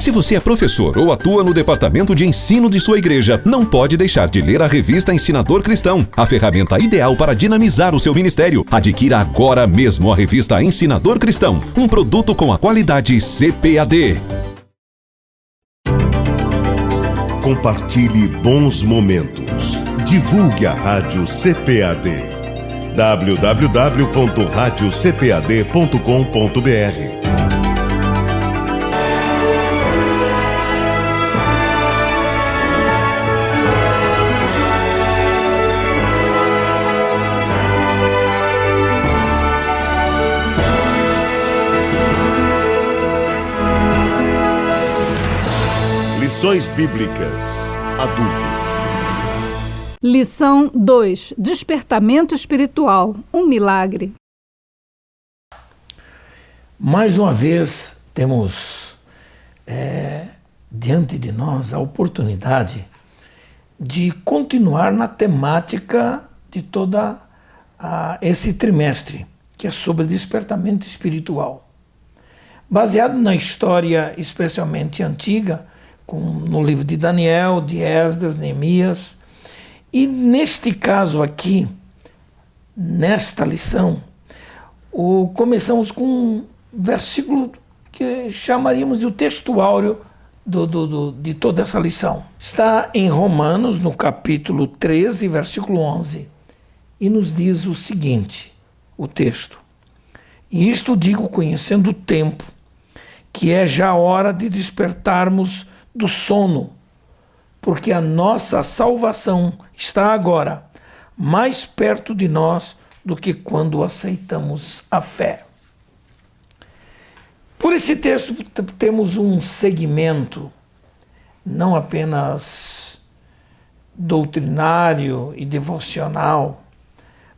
Se você é professor ou atua no departamento de ensino de sua igreja, não pode deixar de ler a revista Ensinador Cristão, a ferramenta ideal para dinamizar o seu ministério. Adquira agora mesmo a revista Ensinador Cristão, um produto com a qualidade CPAD. Compartilhe bons momentos. Divulgue a Rádio CPAD. www.radiocpad.com.br. Lições Bíblicas Adultos. Lição 2. Despertamento espiritual. Um milagre. Mais uma vez temos diante de nós a oportunidade de continuar na temática de todo esse trimestre, que é sobre despertamento espiritual. Baseado na história especialmente antiga, no livro de Daniel, de Esdras, Neemias. E neste caso aqui, nesta lição, começamos com um versículo que chamaríamos de o texto áureo de toda essa lição. Está em Romanos, no capítulo 13, versículo 11, e nos diz o seguinte, o texto: "E isto digo conhecendo o tempo, que é já hora de despertarmos do sono, porque a nossa salvação está agora mais perto de nós do que quando aceitamos a fé." Por esse texto temos um segmento não apenas doutrinário e devocional,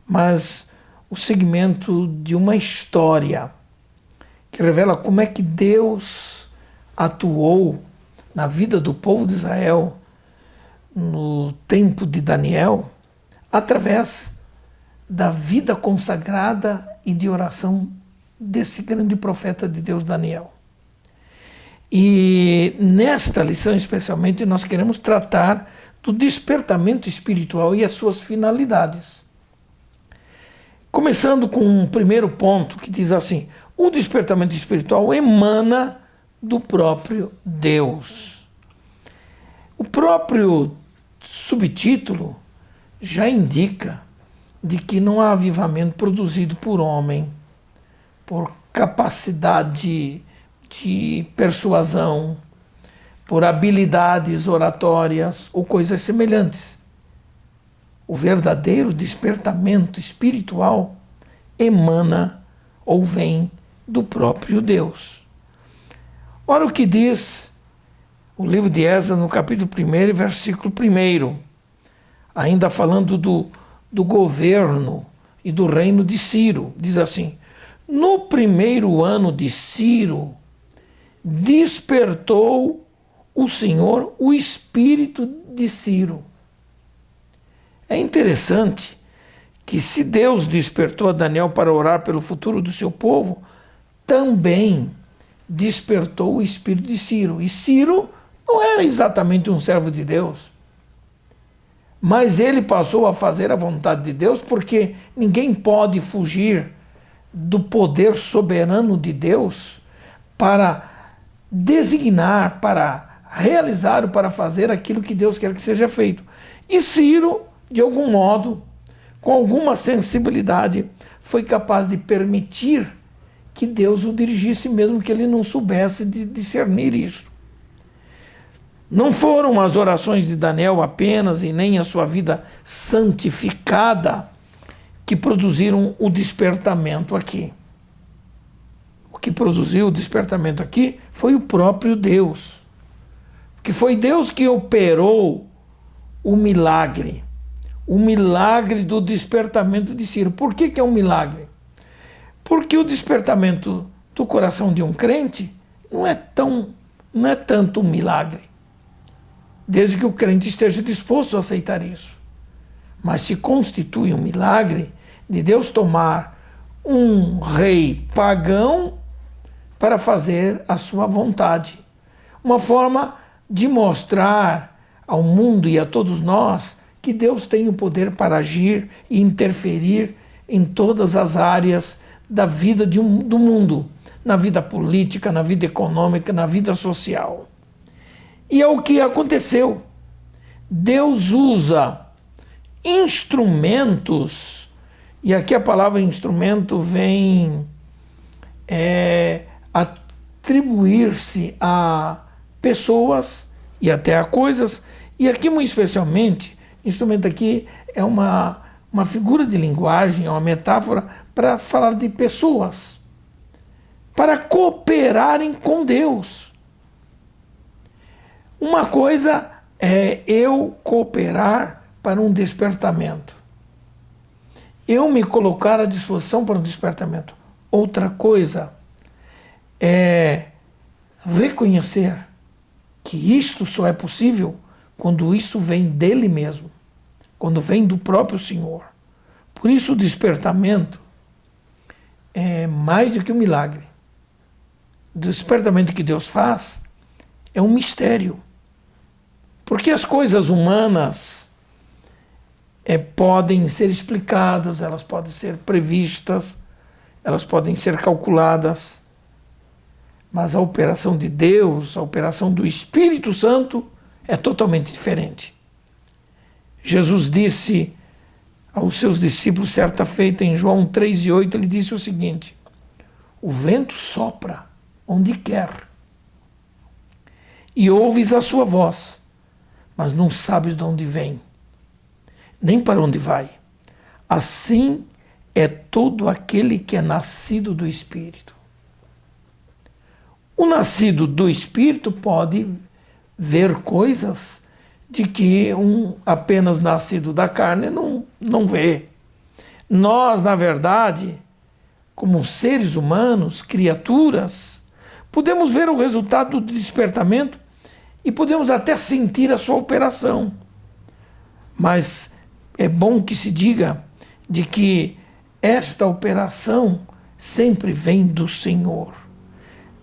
mas o segmento de uma história que revela como é que Deus atuou na vida do povo de Israel no tempo de Daniel, através da vida consagrada e de oração desse grande profeta de Deus, Daniel. E nesta lição, especialmente, nós queremos tratar do despertamento espiritual e as suas finalidades. Começando com um primeiro ponto que diz assim: o despertamento espiritual emana do próprio Deus. O próprio subtítulo já indica de que não há avivamento produzido por homem, por capacidade de persuasão, por habilidades oratórias ou coisas semelhantes. O verdadeiro despertamento espiritual emana ou vem do próprio Deus. Olha o que diz o livro de Esdras, no capítulo 1, versículo 1, ainda falando do governo e do reino de Ciro. Diz assim: "No primeiro ano de Ciro, despertou o Senhor o espírito de Ciro." É interessante que, se Deus despertou a Daniel para orar pelo futuro do seu povo, também despertou o espírito de Ciro. E Ciro não era exatamente um servo de Deus, mas ele passou a fazer a vontade de Deus, porque ninguém pode fugir do poder soberano de Deus para designar, para realizar ou para fazer aquilo que Deus quer que seja feito. E Ciro, de algum modo, com alguma sensibilidade, foi capaz de permitir que Deus o dirigisse, mesmo que ele não soubesse discernir isso. Não foram as orações de Daniel apenas, e nem a sua vida santificada, que produziram o despertamento aqui. O que produziu o despertamento aqui foi o próprio Deus. Porque foi Deus que operou o milagre do despertamento de Ciro. Por que é um milagre? Porque o despertamento do coração de um crente não é tanto um milagre, desde que o crente esteja disposto a aceitar isso. Mas se constitui um milagre de Deus tomar um rei pagão para fazer a sua vontade. uma forma de mostrar ao mundo e a todos nós que Deus tem o poder para agir e interferir em todas as áreas da vida do mundo, na vida política, na vida econômica, na vida social. E é o que aconteceu. Deus usa instrumentos, e aqui a palavra instrumento vem atribuir-se a pessoas e até a coisas, e aqui muito especialmente, instrumento aqui é uma figura de linguagem, é uma metáfora para falar de pessoas, para cooperarem com Deus. Uma coisa é eu cooperar para um despertamento, eu me colocar à disposição para um despertamento. Outra coisa é reconhecer que isto só é possível quando isso vem dele mesmo, quando vem do próprio Senhor. Por isso o despertamento é mais do que um milagre. O despertamento que Deus faz é um mistério. Porque as coisas humanas podem ser explicadas, elas podem ser previstas, elas podem ser calculadas, mas a operação de Deus, a operação do Espírito Santo é totalmente diferente. Jesus disse aos seus discípulos certa feita em João 3:8, ele disse o seguinte: o vento sopra onde quer e ouves a sua voz, mas não sabes de onde vem, nem para onde vai. Assim é todo aquele que é nascido do Espírito. O nascido do Espírito pode ver coisas de que um apenas nascido da carne não vê. Nós, na verdade, como seres humanos, criaturas, podemos ver o resultado do despertamento e podemos até sentir a sua operação. Mas é bom que se diga de que esta operação sempre vem do Senhor.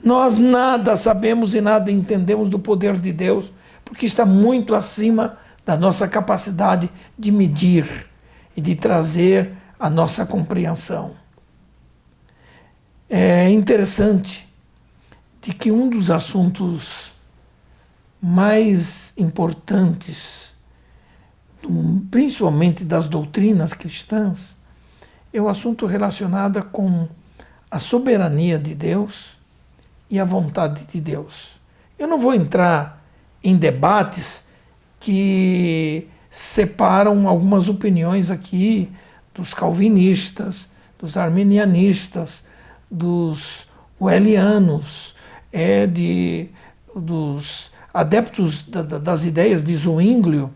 Nós nada sabemos e nada entendemos do poder de Deus, porque está muito acima da nossa capacidade de medir e de trazer a nossa compreensão. É interessante de que um dos assuntos mais importantes, principalmente das doutrinas cristãs, é o assunto relacionado com a soberania de Deus e a vontade de Deus. Eu não vou entrar em debates que separam algumas opiniões aqui dos calvinistas, dos arminianistas, dos wesleyanos, dos adeptos das ideias de Zwinglio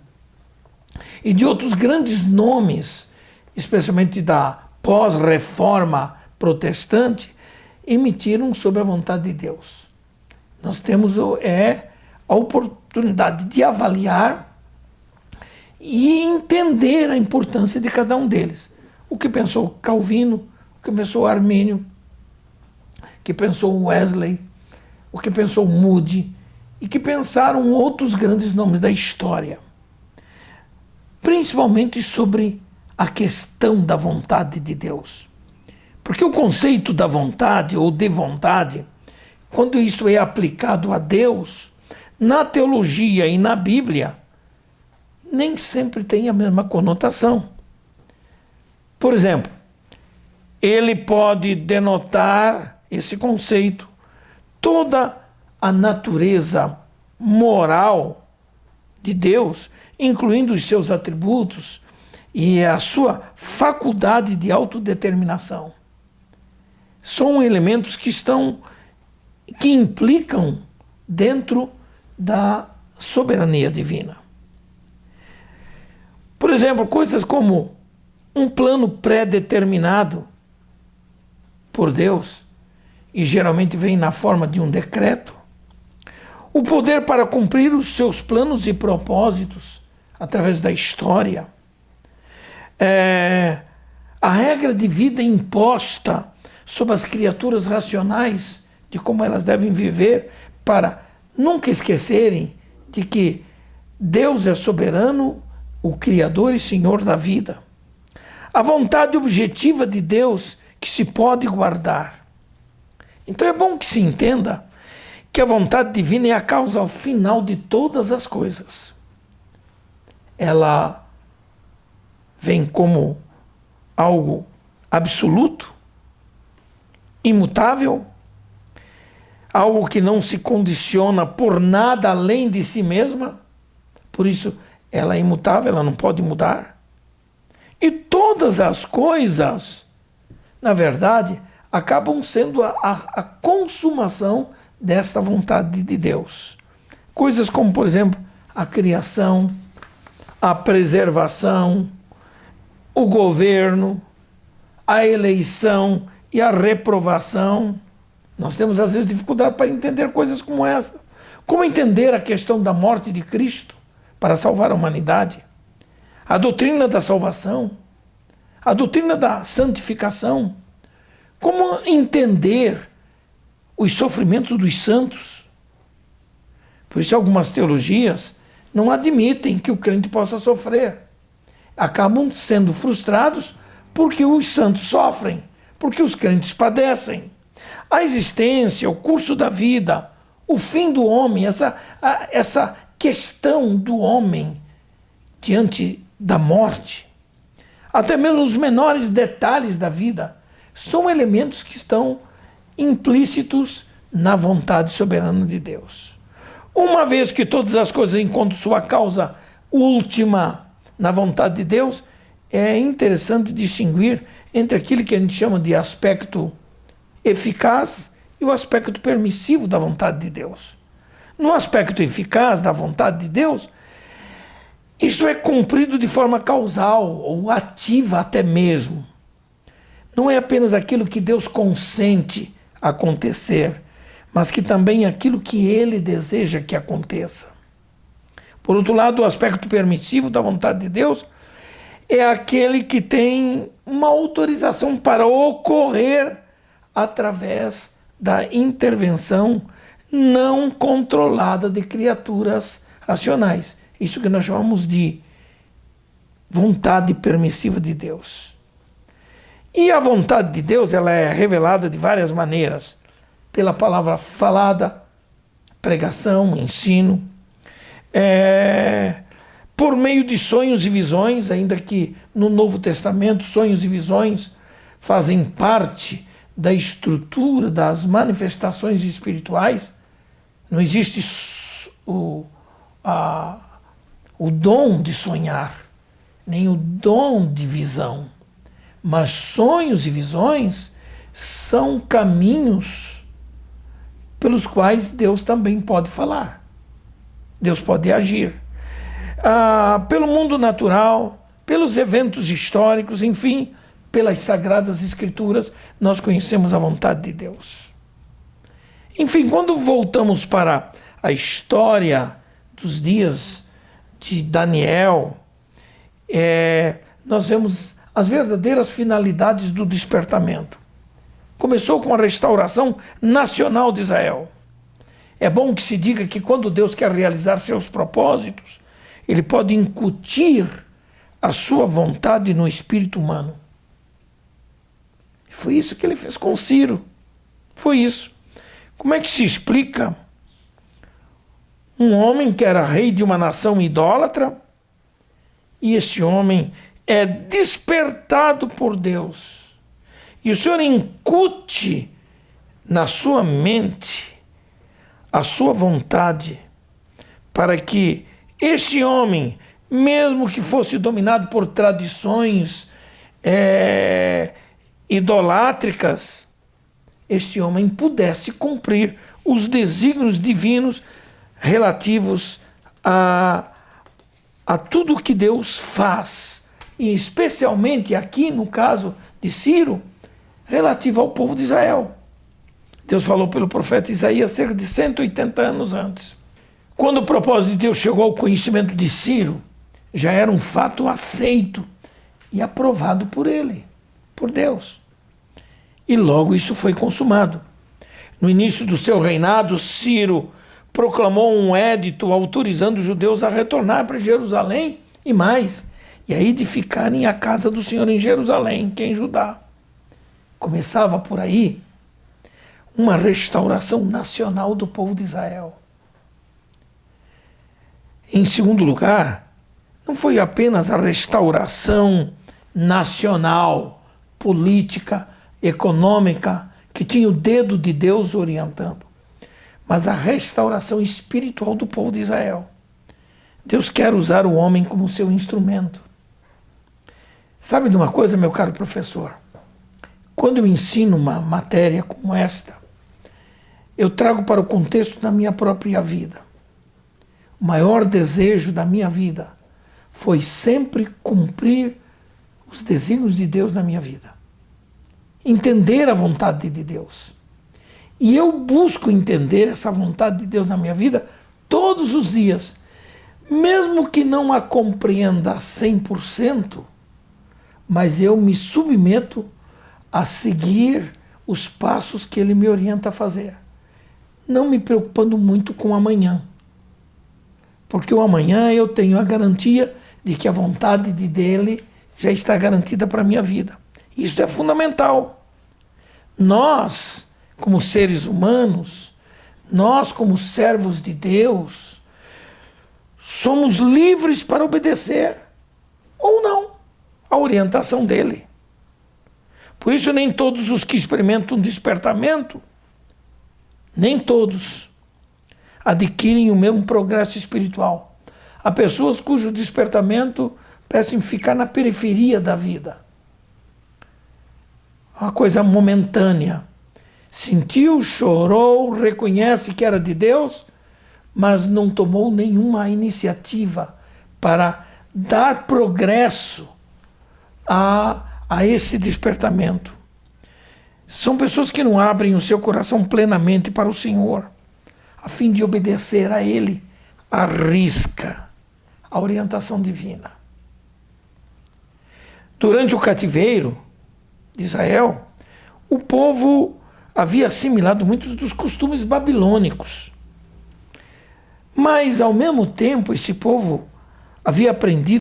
e de outros grandes nomes, especialmente da pós-reforma protestante, emitiram sobre a vontade de Deus. Nós temos a oportunidade de avaliar e entender a importância de cada um deles. O que pensou Calvino, o que pensou Armínio, o que pensou Wesley, o que pensou Moody, e que pensaram outros grandes nomes da história, principalmente sobre a questão da vontade de Deus. Porque o conceito da vontade ou de vontade, quando isso é aplicado a Deus, na teologia e na Bíblia, nem sempre tem a mesma conotação. Por exemplo, ele pode denotar esse conceito, toda a natureza moral de Deus, incluindo os seus atributos e a sua faculdade de autodeterminação. São elementos que implicam dentro da soberania divina. Por exemplo, coisas como um plano pré-determinado por Deus, e geralmente vem na forma de um decreto, o poder para cumprir os seus planos e propósitos através da história, a regra de vida imposta sobre as criaturas racionais, de como elas devem viver para nunca esquecerem de que Deus é soberano, o Criador e Senhor da vida. A vontade objetiva de Deus que se pode guardar. Então é bom que se entenda que a vontade divina é a causa final de todas as coisas. Ela vem como algo absoluto, imutável, algo que não se condiciona por nada além de si mesma, por isso ela é imutável, ela não pode mudar. E todas as coisas, na verdade, acabam sendo a consumação desta vontade de Deus. Coisas como, por exemplo, a criação, a preservação, o governo, a eleição e a reprovação. Nós temos às vezes dificuldade para entender coisas como essa. Como entender a questão da morte de Cristo para salvar a humanidade? A doutrina da salvação, a doutrina da santificação. Como entender os sofrimentos dos santos? Por isso algumas teologias não admitem que o crente possa sofrer. Acabam sendo frustrados porque os santos sofrem, porque os crentes padecem. A existência, o curso da vida, o fim do homem, essa questão do homem diante da morte, até mesmo os menores detalhes da vida, são elementos que estão implícitos na vontade soberana de Deus. Uma vez que todas as coisas encontram sua causa última na vontade de Deus, é interessante distinguir entre aquilo que a gente chama de aspecto eficaz e o aspecto permissivo da vontade de Deus. No aspecto eficaz da vontade de Deus, isto é cumprido de forma causal ou ativa até mesmo. Não é apenas aquilo que Deus consente acontecer, mas que também aquilo que Ele deseja que aconteça. Por outro lado, o aspecto permissivo da vontade de Deus é aquele que tem uma autorização para ocorrer através da intervenção não controlada de criaturas racionais. Isso que nós chamamos de vontade permissiva de Deus. E a vontade de Deus, ela é revelada de várias maneiras. Pela palavra falada, pregação, ensino, por meio de sonhos e visões, ainda que no Novo Testamento sonhos e visões fazem parte da estrutura das manifestações espirituais. Não existe o dom de sonhar, nem o dom de visão, mas sonhos e visões são caminhos pelos quais Deus também pode falar. Deus pode agir. Pelo mundo natural, pelos eventos históricos, enfim, pelas Sagradas Escrituras, nós conhecemos a vontade de Deus. Enfim, quando voltamos para a história dos dias de Daniel, nós vemos as verdadeiras finalidades do despertamento. Começou com a restauração nacional de Israel. É bom que se diga que quando Deus quer realizar seus propósitos, Ele pode incutir a sua vontade no espírito humano. Foi isso que Ele fez com Ciro. Foi isso. Como é que se explica um homem que era rei de uma nação idólatra e esse homem é despertado por Deus e o Senhor incute na sua mente a sua vontade para que esse homem, mesmo que fosse dominado por tradições idolátricas, este homem pudesse cumprir os desígnios divinos relativos a tudo o que Deus faz, e especialmente aqui no caso de Ciro, relativo ao povo de Israel. Deus falou pelo profeta Isaías cerca de 180 anos antes. Quando o propósito de Deus chegou ao conhecimento de Ciro, já era um fato aceito e aprovado por ele, por Deus. E logo isso foi consumado. No início do seu reinado, Ciro proclamou um édito autorizando os judeus a retornar para Jerusalém e mais, e a edificarem a casa do Senhor em Jerusalém, que é em Judá. Começava por aí uma restauração nacional do povo de Israel. Em segundo lugar, não foi apenas a restauração nacional, política, econômica, que tinha o dedo de Deus orientando, mas a restauração espiritual do povo de Israel. Deus quer usar o homem como seu instrumento. Sabe de uma coisa, meu caro professor? Quando eu ensino uma matéria como esta, eu trago para o contexto da minha própria vida. O maior desejo da minha vida foi sempre cumprir os desígnios de Deus na minha vida. Entender a vontade de Deus. E eu busco entender essa vontade de Deus na minha vida todos os dias. Mesmo que não a compreenda 100%, mas eu me submeto a seguir os passos que Ele me orienta a fazer. Não me preocupando muito com o amanhã. Porque o amanhã eu tenho a garantia de que a vontade dele já está garantida para a minha vida. Isso é fundamental. Nós, como seres humanos, nós, como servos de Deus, somos livres para obedecer ou não à orientação dele. Por isso, nem todos os que experimentam despertamento, nem todos adquirem o mesmo progresso espiritual. Há pessoas cujo despertamento parecem ficar na periferia da vida. Uma coisa momentânea. Sentiu, chorou, reconhece que era de Deus, mas não tomou nenhuma iniciativa para dar progresso a esse despertamento. São pessoas que não abrem o seu coração plenamente para o Senhor, a fim de obedecer a Ele à risca, a orientação divina. Durante o cativeiro de Israel, o povo havia assimilado muitos dos costumes babilônicos. Mas, ao mesmo tempo, esse povo havia aprendido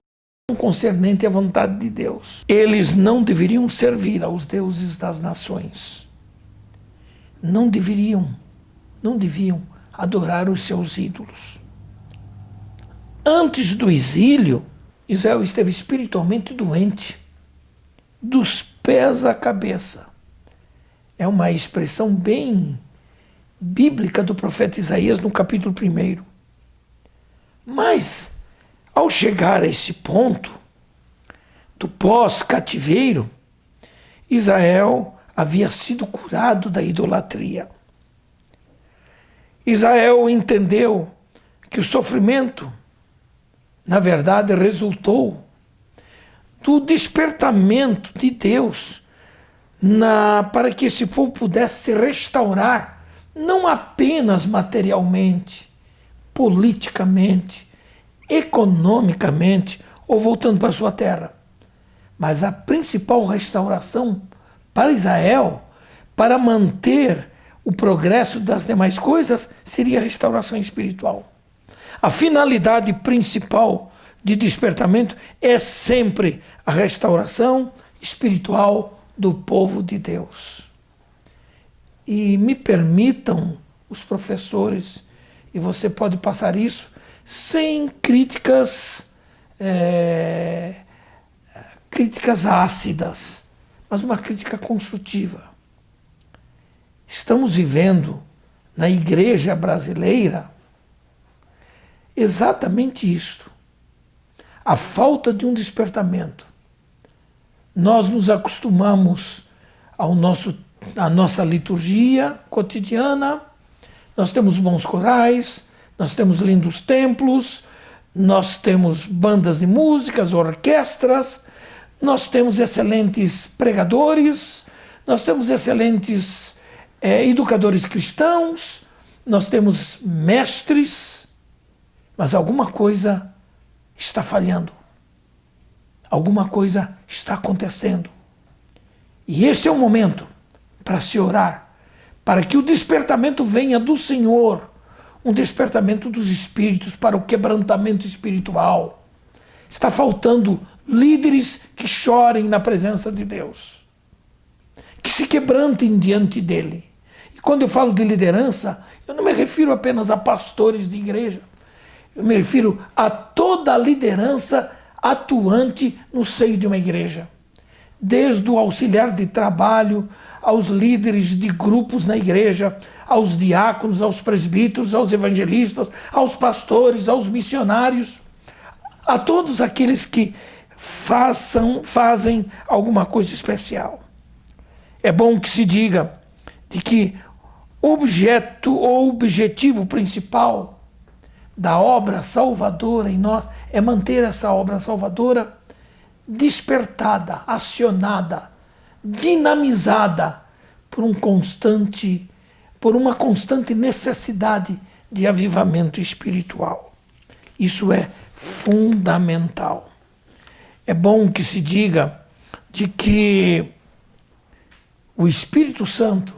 concernente à vontade de Deus. Eles não deveriam servir aos deuses das nações. Não deviam adorar os seus ídolos. Antes do exílio, Israel esteve espiritualmente doente, dos pés à cabeça. É uma expressão bem bíblica do profeta Isaías no capítulo 1. Mas, ao chegar a esse ponto do pós-cativeiro, Israel havia sido curado da idolatria. Israel entendeu que o sofrimento, na verdade, resultou do despertamento de Deus para que esse povo pudesse se restaurar, não apenas materialmente, politicamente, economicamente, ou voltando para a sua terra. Mas a principal restauração para Israel, para manter o progresso das demais coisas, seria a restauração espiritual. A finalidade principal de despertamento é sempre a restauração espiritual do povo de Deus. E me permitam os professores, e você pode passar isso sem críticas ácidas, mas uma crítica construtiva. Estamos vivendo na igreja brasileira exatamente isto. A falta de um despertamento. Nós nos acostumamos à nossa liturgia cotidiana, nós temos bons corais, nós temos lindos templos, nós temos bandas de músicas, orquestras, nós temos excelentes pregadores, nós temos excelentes educadores cristãos, nós temos mestres, mas alguma coisa está falhando. Alguma coisa está acontecendo. E este é o momento para se orar, para que o despertamento venha do Senhor, um despertamento dos espíritos para o quebrantamento espiritual. Está faltando líderes que chorem na presença de Deus, que se quebrantem diante dele. E quando eu falo de liderança, eu não me refiro apenas a pastores de igreja. Eu me refiro a toda a liderança atuante no seio de uma igreja. Desde o auxiliar de trabalho, aos líderes de grupos na igreja, aos diáconos, aos presbíteros, aos evangelistas, aos pastores, aos missionários, a todos aqueles que fazem alguma coisa especial. É bom que se diga de que o objetivo principal da obra salvadora em nós é manter essa obra salvadora despertada, acionada, dinamizada por uma constante necessidade de avivamento espiritual. Isso é fundamental. É bom que se diga de que o Espírito Santo,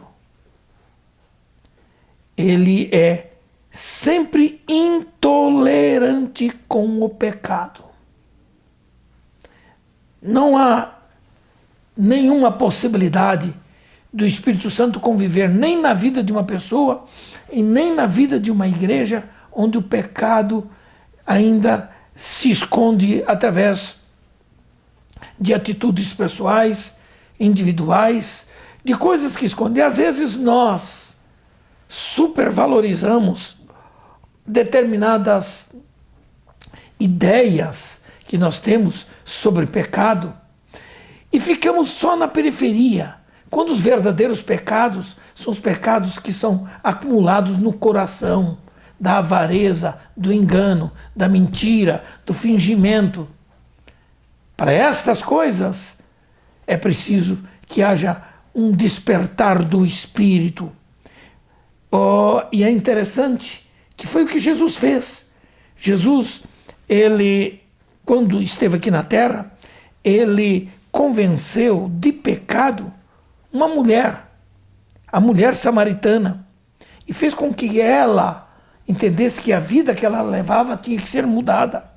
ele é sempre intolerante com o pecado. Não há nenhuma possibilidade do Espírito Santo conviver nem na vida de uma pessoa e nem na vida de uma igreja onde o pecado ainda se esconde através de atitudes pessoais, individuais, de coisas que escondem. Às vezes nós supervalorizamos determinadas ideias que nós temos sobre pecado e ficamos só na periferia, quando os verdadeiros pecados são os pecados que são acumulados no coração, da avareza, do engano, da mentira, do fingimento. Para estas coisas é preciso que haja um despertar do Espírito. E é interessante que foi o que Jesus fez. Jesus, ele, quando esteve aqui na terra, ele convenceu de pecado uma mulher, a mulher samaritana, e fez com que ela entendesse que a vida que ela levava tinha que ser mudada.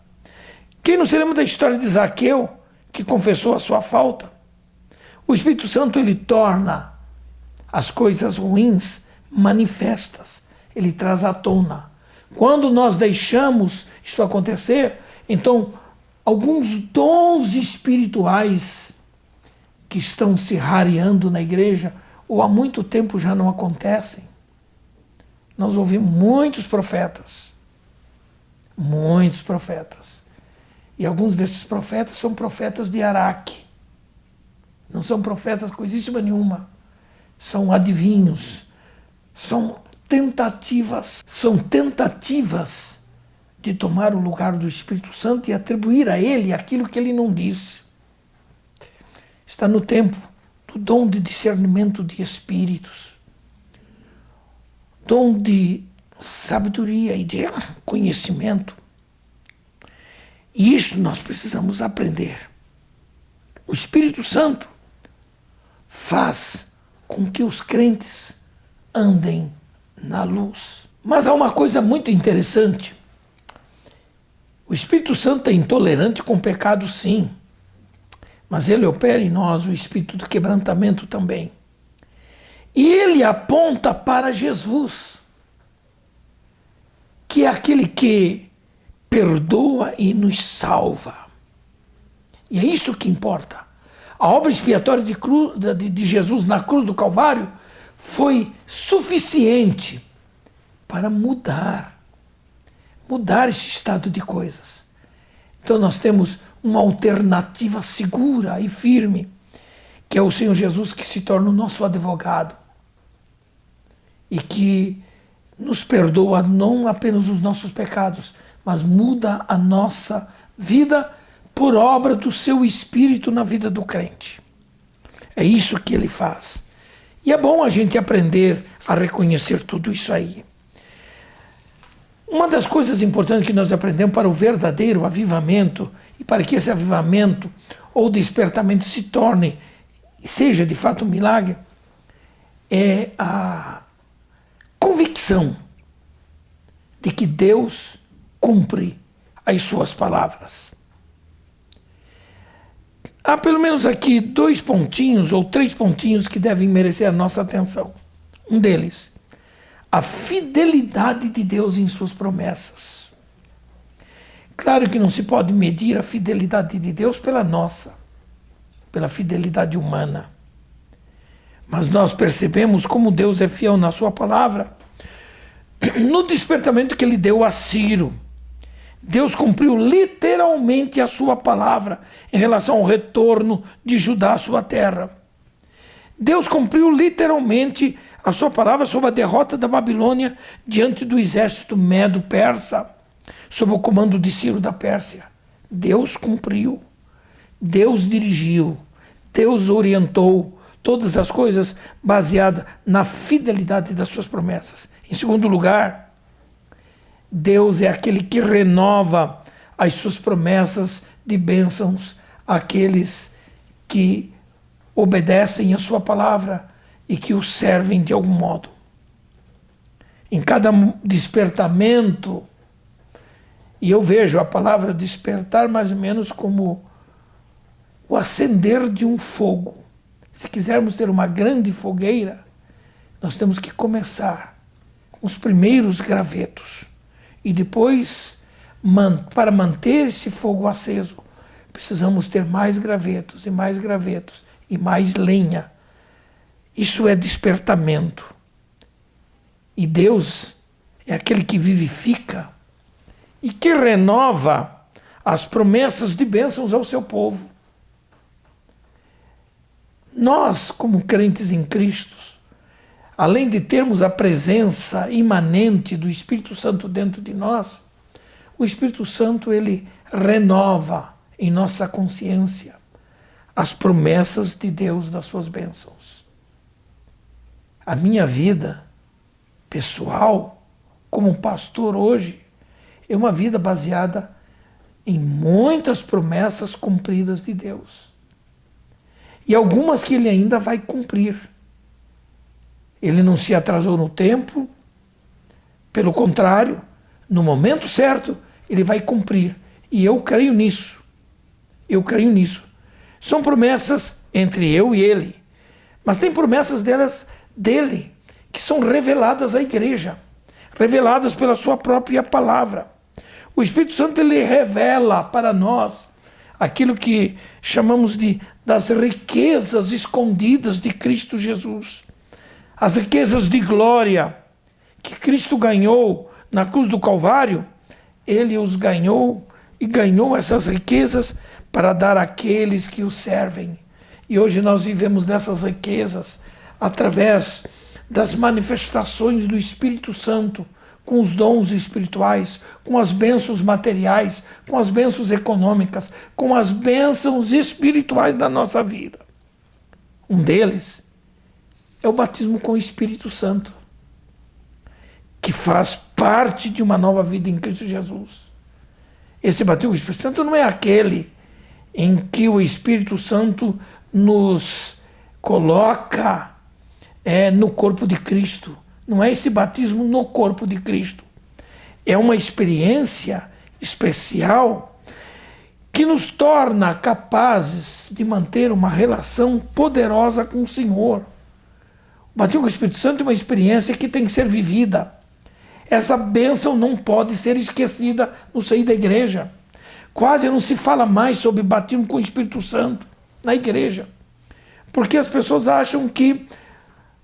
Quem não se lembra da história de Zaqueu, que confessou a sua falta? O Espírito Santo, ele torna as coisas ruins manifestas, ele traz à tona. Quando nós deixamos isso acontecer, então alguns dons espirituais que estão se rareando na igreja, ou há muito tempo já não acontecem. Nós ouvimos muitos profetas, e alguns desses profetas são profetas de Araque, não são profetas coisíssima nenhuma, são adivinhos, são tentativas de tomar o lugar do Espírito Santo e atribuir a ele aquilo que ele não disse. Está no tempo do dom de discernimento de espíritos, dom de sabedoria e de conhecimento. E isso nós precisamos aprender. O Espírito Santo faz com que os crentes andem na luz. Mas há uma coisa muito interessante. O Espírito Santo é intolerante com o pecado, sim. Mas ele opera em nós o espírito do quebrantamento também. E ele aponta para Jesus, que é aquele que perdoa e nos salva. E é isso que importa. A obra expiatória de Jesus na cruz do Calvário foi suficiente para mudar esse estado de coisas. Então nós temos uma alternativa segura e firme, que é o Senhor Jesus, que se torna o nosso advogado e que nos perdoa não apenas os nossos pecados, mas muda a nossa vida por obra do seu Espírito na vida do crente. É isso que ele faz. E é bom a gente aprender a reconhecer tudo isso aí. Uma das coisas importantes que nós aprendemos para o verdadeiro avivamento e para que esse avivamento ou despertamento se torne, seja de fato um milagre, é a convicção de que Deus cumpre as suas palavras. Há pelo menos aqui 2 pontinhos ou 3 pontinhos que devem merecer a nossa atenção. Um deles, a fidelidade de Deus em suas promessas. Claro que não se pode medir a fidelidade de Deus pela fidelidade humana. Mas nós percebemos como Deus é fiel na sua palavra no despertamento que ele deu a Ciro. Deus cumpriu literalmente a sua palavra em relação ao retorno de Judá à sua terra. Deus cumpriu literalmente a sua palavra sobre a derrota da Babilônia diante do exército medo-persa, sob o comando de Ciro da Pérsia. Deus cumpriu, Deus dirigiu, Deus orientou todas as coisas baseadas na fidelidade das suas promessas. Em segundo lugar, Deus é aquele que renova as suas promessas de bênçãos àqueles que obedecem a sua palavra e que o servem de algum modo. Em cada despertamento, e eu vejo a palavra despertar mais ou menos como o acender de um fogo. Se quisermos ter uma grande fogueira, nós temos que começar com os primeiros gravetos. E depois, para manter esse fogo aceso, precisamos ter mais gravetos e mais lenha. Isso é despertamento. E Deus é aquele que vivifica e que renova as promessas de bênçãos ao seu povo. Nós, como crentes em Cristo, além de termos a presença imanente do Espírito Santo dentro de nós, o Espírito Santo, ele renova em nossa consciência as promessas de Deus das suas bênçãos. A minha vida pessoal, como pastor hoje, é uma vida baseada em muitas promessas cumpridas de Deus. E algumas que ele ainda vai cumprir. Ele não se atrasou no tempo, pelo contrário, no momento certo, ele vai cumprir. E eu creio nisso. Eu creio nisso. São promessas entre eu e ele, mas tem promessas dele, que são reveladas à igreja, reveladas pela sua própria palavra. O Espírito Santo, ele revela para nós aquilo que chamamos das riquezas escondidas de Cristo Jesus. As riquezas de glória que Cristo ganhou na cruz do Calvário, ele os ganhou e ganhou essas riquezas para dar àqueles que o servem. E hoje nós vivemos dessas riquezas através das manifestações do Espírito Santo, com os dons espirituais, com as bênçãos materiais, com as bênçãos econômicas, com as bênçãos espirituais da nossa vida. Um deles é o batismo com o Espírito Santo, que faz parte de uma nova vida em Cristo Jesus. Esse batismo com o Espírito Santo não é aquele em que o Espírito Santo nos coloca no corpo de Cristo. Não é esse batismo no corpo de Cristo. É uma experiência especial que nos torna capazes de manter uma relação poderosa com o Senhor. O batismo com o Espírito Santo é uma experiência que tem que ser vivida. Essa bênção não pode ser esquecida no seio da igreja. Quase não se fala mais sobre batismo com o Espírito Santo na igreja, porque as pessoas acham que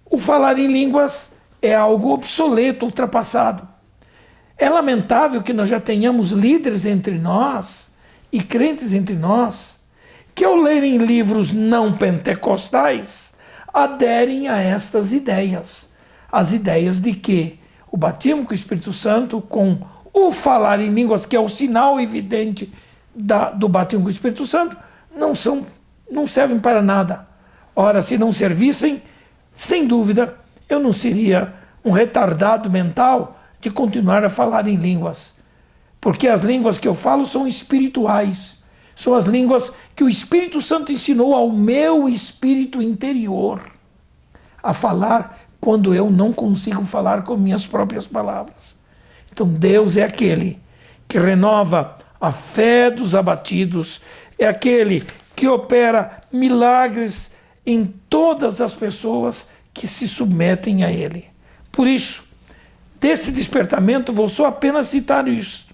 o falar em línguas é algo obsoleto, ultrapassado. É lamentável que nós já tenhamos líderes entre nós e crentes entre nós que, ao lerem livros não pentecostais, aderem a estas ideias. As ideias de que o batismo com o Espírito Santo, com o falar em línguas, que é o sinal evidente do batismo com o Espírito Santo, não servem para nada. Ora, se não servissem, sem dúvida, eu não seria um retardado mental de continuar a falar em línguas. Porque as línguas que eu falo são espirituais. São as línguas que o Espírito Santo ensinou ao meu espírito interior a falar quando eu não consigo falar com minhas próprias palavras. Então Deus é aquele que renova a fé dos abatidos, é aquele que opera milagres em todas as pessoas que se submetem a Ele. Por isso, desse despertamento, vou só apenas citar isso.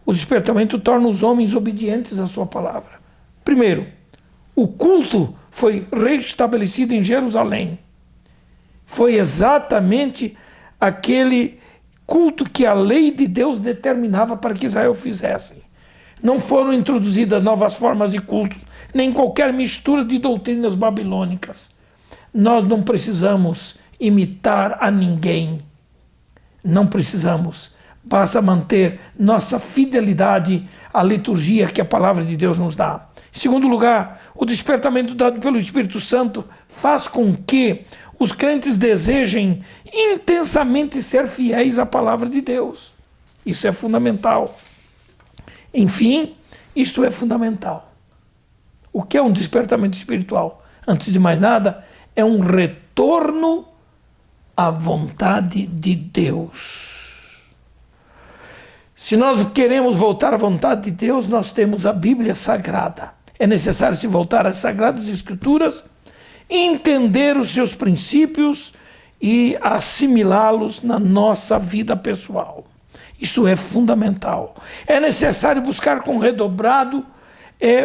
O despertamento torna os homens obedientes à sua palavra. Primeiro, o culto foi restabelecido em Jerusalém. Foi exatamente aquele culto que a lei de Deus determinava para que Israel fizessem. Não foram introduzidas novas formas de culto, nem qualquer mistura de doutrinas babilônicas. Nós não precisamos imitar a ninguém. Não precisamos. Basta manter nossa fidelidade à liturgia que a palavra de Deus nos dá. Em segundo lugar, o despertamento dado pelo Espírito Santo faz com que os crentes desejem intensamente ser fiéis à palavra de Deus. Isso é fundamental. Enfim, isto é fundamental. O que é um despertamento espiritual? Antes de mais nada, é um retorno à vontade de Deus. Se nós queremos voltar à vontade de Deus, nós temos a Bíblia Sagrada. É necessário se voltar às Sagradas Escrituras, entender os seus princípios e assimilá-los na nossa vida pessoal. Isso é fundamental. É necessário buscar com redobrado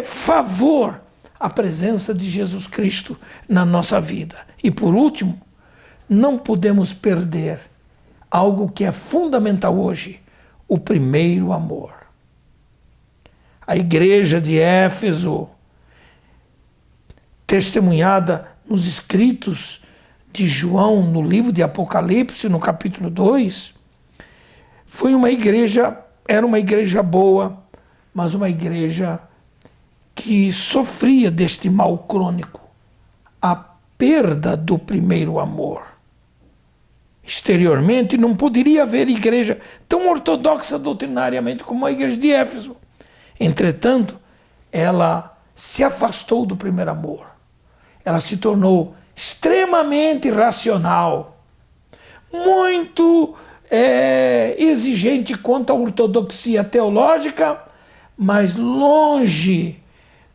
favor a presença de Jesus Cristo na nossa vida. E por último, não podemos perder algo que é fundamental hoje, o primeiro amor. A igreja de Éfeso, testemunhada nos escritos de João, no livro de Apocalipse, no capítulo 2, era uma igreja boa, mas uma igreja que sofria deste mal crônico, a perda do primeiro amor. Exteriormente, não poderia haver igreja tão ortodoxa doutrinariamente como a igreja de Éfeso. Entretanto, ela se afastou do primeiro amor. Ela se tornou extremamente racional, muito exigente quanto à ortodoxia teológica, mas longe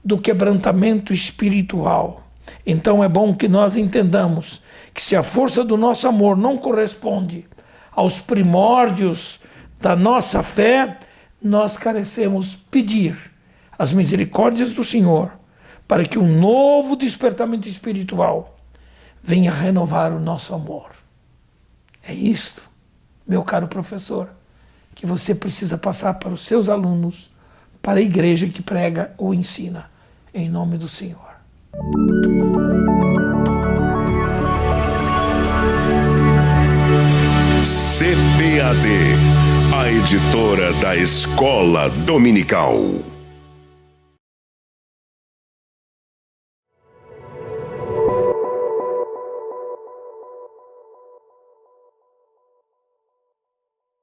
do quebrantamento espiritual. Então é bom que nós entendamos que se a força do nosso amor não corresponde aos primórdios da nossa fé, nós carecemos pedir as misericórdias do Senhor para que um novo despertamento espiritual venha renovar o nosso amor. É isto, meu caro professor, que você precisa passar para os seus alunos, para a igreja que prega ou ensina, em nome do Senhor. CPAD, a editora da Escola Dominical.